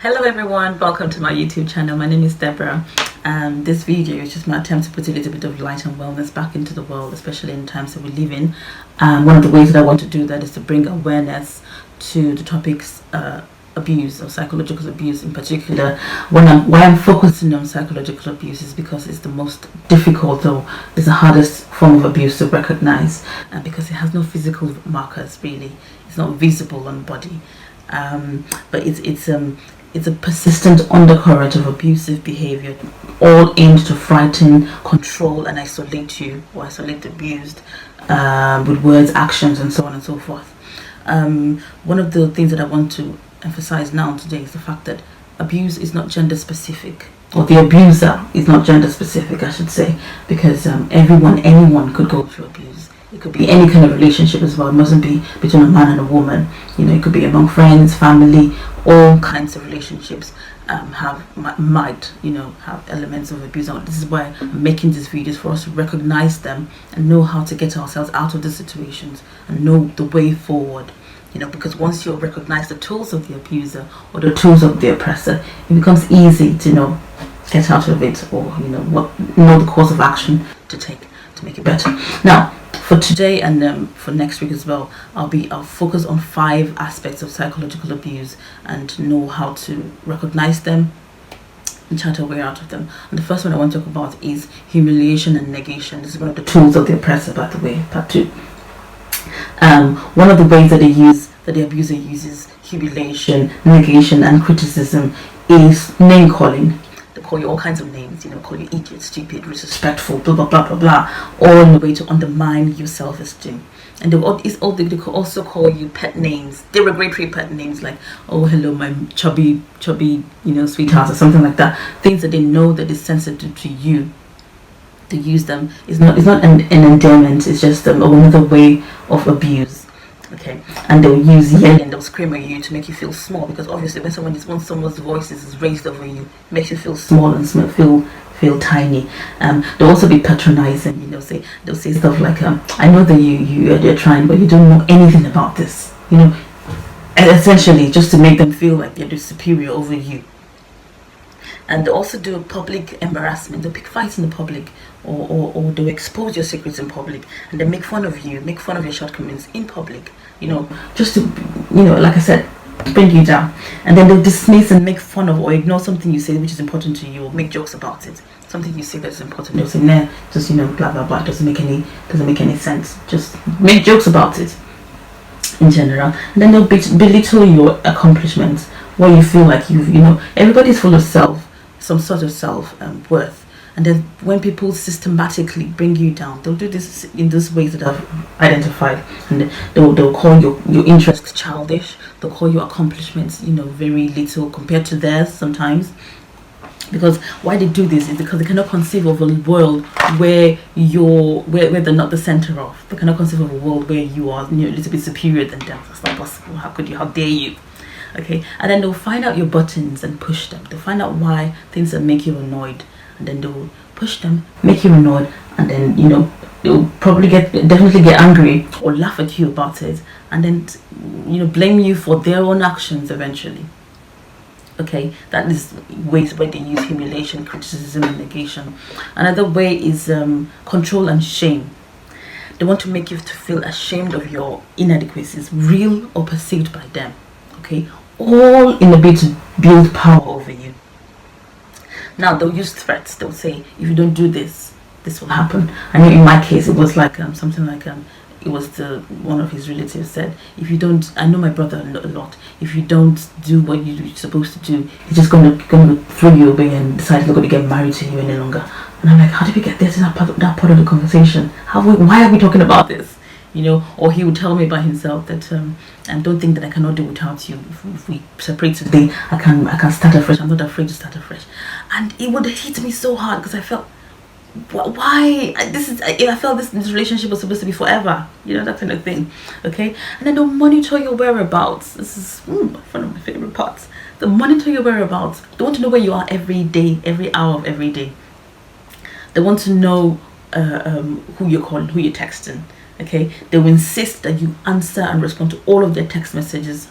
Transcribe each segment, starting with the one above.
Hello everyone, welcome to my YouTube channel. My name is Deborah. This video is just my attempt to put a little bit of light and wellness back into the world, especially in times that we live in. One of the ways that I want to do that is to bring awareness to the topics abuse or psychological abuse in particular. Why I'm focusing on psychological abuse is because it's the most difficult, or it's the hardest form of abuse to recognize, because it has no physical markers really. It's not visible on the body, but it's a persistent undercurrent of abusive behaviour, all aimed to frighten, control and isolate you, or isolate the abused, with words, actions and so on and so forth. One of the things that I want to emphasize now today is the fact that abuse is not gender specific, or the abuser is not gender specific, I should say, because anyone could go through abuse. It could be any kind of relationship as well. It mustn't be between a man and a woman. It could be among friends, family. All kinds of relationships might have elements of abuse. Now, this is why I'm making these videos, for us to recognize them and know how to get ourselves out of the situations and know the way forward. Because once you recognize the tools of the abuser or the tools of the oppressor, it becomes easy to get out of it, or know the course of action to take to make it better. Now, for today and for next week as well, I'll focus on 5 aspects of psychological abuse and know how to recognize them and chat our way out of them. And the first one I want to talk about is humiliation and negation. This is one of the tools of the oppressor, by the way, part 2. One of the ways that the abuser uses humiliation, negation and criticism is name calling. They call you all kinds of names, call you idiot, stupid, disrespectful, blah blah blah blah blah, all in a way to undermine your self-esteem. And they could also call you pet names, derogatory pet names like, oh hello my chubby sweetheart, or something like that. Things that they know that is sensitive to you. To use them is not an endearment. It's just another way of abuse. Okay, and they'll use yelling, they'll scream at you to make you feel small, because obviously when someone's voice is raised over you, it makes you feel small and feel tiny. They'll also be patronizing. They'll say stuff like, I know that you're trying, but you don't know anything about this. And essentially just to make them feel like they're superior over you. And they also do public embarrassment. They'll pick fights in the public, or they'll expose your secrets in public, and they make fun of you, make fun of your shortcomings in public, just to, like I said, bring you down. And then they'll dismiss and make fun of or ignore something you say which is important to you, or make jokes about it. Something you say that's important, they'll say, nah, just, blah blah blah, doesn't make any sense. Just make jokes about it in general. And then they'll belittle your accomplishments, what you feel like everybody's full of some sort of self-worth. And then when people systematically bring you down, they'll do this in those ways that I've identified. And they'll call your interests childish. They'll call your accomplishments, very little compared to theirs sometimes. Because why they do this is because they cannot conceive of a world where they're not the center of. They cannot conceive of a world where you are a little bit superior than them. That's not possible. How could you? How dare you? Okay, and then they'll find out your buttons and push them. They'll find out why things that make you annoyed, and then they'll push them, make you annoyed, and then they'll probably definitely get angry or laugh at you about it, and then blame you for their own actions eventually. Okay, that is ways where they use humiliation, criticism and negation. Another way is control and shame. They want to make you to feel ashamed of your inadequacies, real or perceived by them. Okay, all in a bid to build power over you. Now they'll use threats. They'll say, if you don't do this, this will happen. I know in my case it was like something like it was one of his relatives said, if you don't, I know my brother a lot, if you don't do what you're supposed to do, he's just gonna throw you away and decide he's not gonna get married to you any longer. And I'm like, how did we get there to that part of the conversation? Why are we talking about this? Or he would tell me by himself that and don't think that I cannot do without you. If we separate today, I can start afresh. I'm not afraid to start afresh. And it would hit me so hard because I felt, why I felt this relationship was supposed to be forever, that kind of thing. Okay, and then they'll monitor your whereabouts. This is one of my favorite parts. They'll monitor your whereabouts. They want to know where you are every day, every hour of every day. They want to know who you're calling, who you're texting. Okay, they will insist that you answer and respond to all of their text messages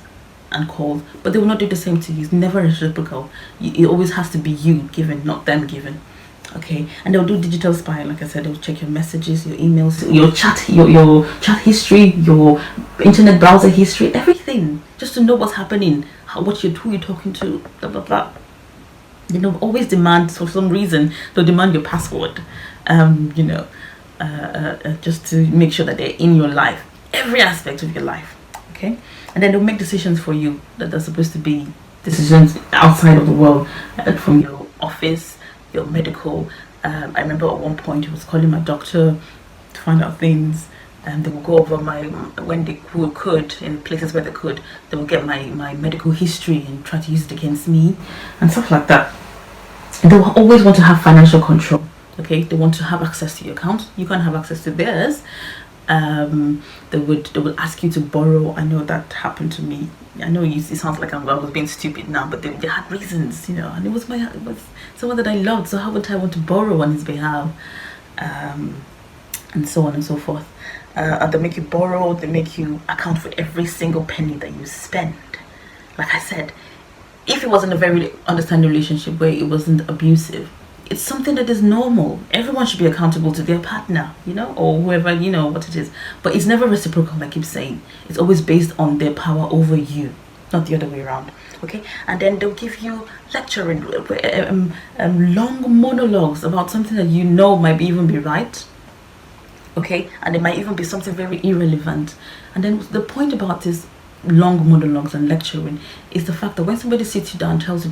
and calls, but they will not do the same to you. It's never reciprocal. It always has to be you giving, not them giving. Okay, and they'll do digital spying. Like I said, they'll check your messages, your emails, your chat history, your internet browser history, everything, just to know what's happening, who you're talking to, blah blah blah. They don't always demand, for some reason, they'll demand your password. Just to make sure that they're in your life, every aspect of your life. Okay, and then they'll make decisions for you that are supposed to be decisions outside of the world, from your office, your medical. I remember at one point he was calling my doctor to find out things, and they will go over when they could, in places where they could, they will get my medical history and try to use it against me and stuff like that. And they will always want to have financial control. Okay, they want to have access to your account. You can't have access to theirs. They will ask you to borrow. I know that happened to me. I know it sounds like I was being stupid now, but they had reasons, and it was someone that I loved, so how would I want to borrow on his behalf? And so on and so forth. And they make you borrow, they make you account for every single penny that you spend. Like I said, if it wasn't a very understanding relationship where it wasn't abusive, it's something that is normal. Everyone should be accountable to their partner, or whoever, what it is. But it's never reciprocal, I keep saying. It's always based on their power over you, not the other way around. Okay? And then they'll give you lecturing, long monologues about something that might even be right. Okay? And it might even be something very irrelevant. And then the point about this long monologues and lecturing is the fact that when somebody sits you down, tries to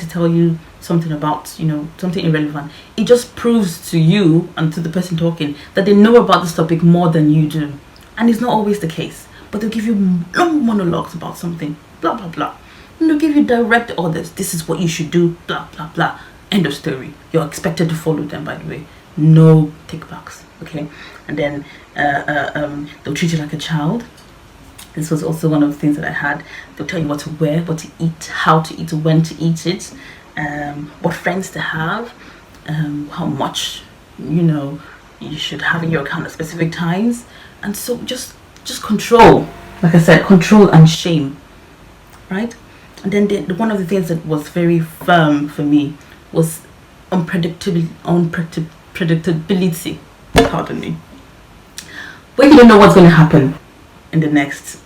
tell you something about something irrelevant, it just proves to you and to the person talking that they know about this topic more than you do. And it's not always the case, but they'll give you long monologues about something, blah blah blah, and they'll give you direct orders. This is what you should do, blah blah blah, end of story. You're expected to follow them, by the way. No takebacks. Okay? And then they'll treat you like a child. This was also one of the things that I had. They'll tell you what to wear, what to eat, how to eat, when to eat it, what friends to have, how much you should have in your account at specific times. And so just control. Like I said, control and shame, right? And then one of the things that was very firm for me was unpredictability. Pardon me. When you don't know what's going to happen in the next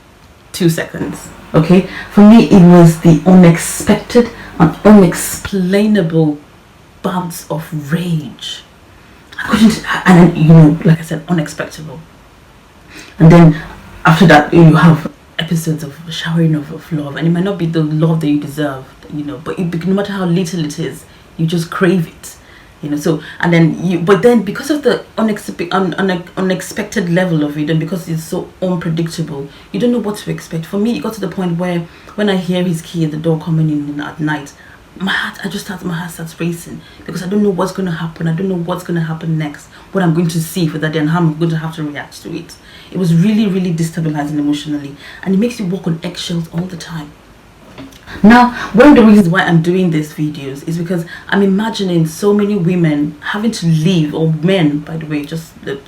2 seconds. Okay, for me it was the unexpected and unexplainable bouts of rage. I couldn't, and like I said, unexpected. And then after that, you have episodes of showering of love, and it might not be the love that you deserve, but no matter how little it is, you just crave it. So, and then but then because of the unexpected level of it, and because it's so unpredictable, you don't know what to expect. For me, it got to the point where when I hear his key at the door coming in at night, my heart starts racing, because I don't know what's going to happen. I don't know what's going to happen next, what I'm going to see for that day, and how I'm going to have to react to it. It was really, really destabilizing emotionally, and it makes you walk on eggshells all the time. Now, one of the reasons why I'm doing these videos is because I'm imagining so many women having to live, or men, by the way, just to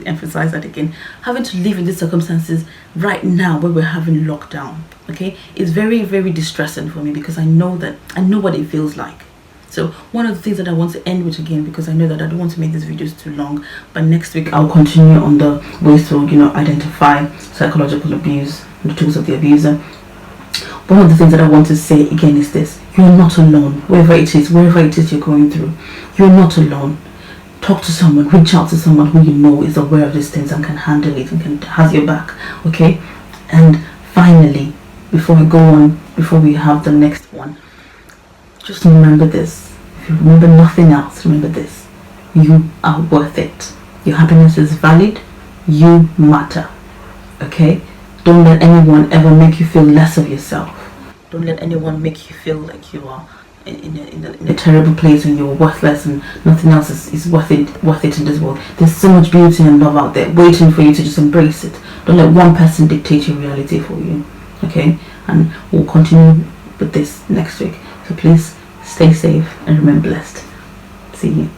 emphasize that again, having to live in these circumstances right now where we're having lockdown. Okay, it's very, very distressing for me, because I know what it feels like. So one of the things that I want to end with again, because I know that I don't want to make these videos too long, but next week I'll continue on the ways to identify psychological abuse and the tools of the abuser. One of the things that I want to say again is this: you're not alone. Wherever it is you're going through, you're not alone. Talk to someone, reach out to someone who you know is aware of these things and can handle it and has your back. Okay? And finally, before I go on, before we have the next one, just remember this. If you remember nothing else, remember this: you are worth it. Your happiness is valid. You matter. Okay? Don't let anyone ever make you feel less of yourself. Don't let anyone make you feel like you are in a terrible place and you're worthless and nothing else is worth it in this world. There's so much beauty and love out there waiting for you to just embrace it. Don't let one person dictate your reality for you. Okay? And we'll continue with this next week. So please stay safe and remain blessed. See you.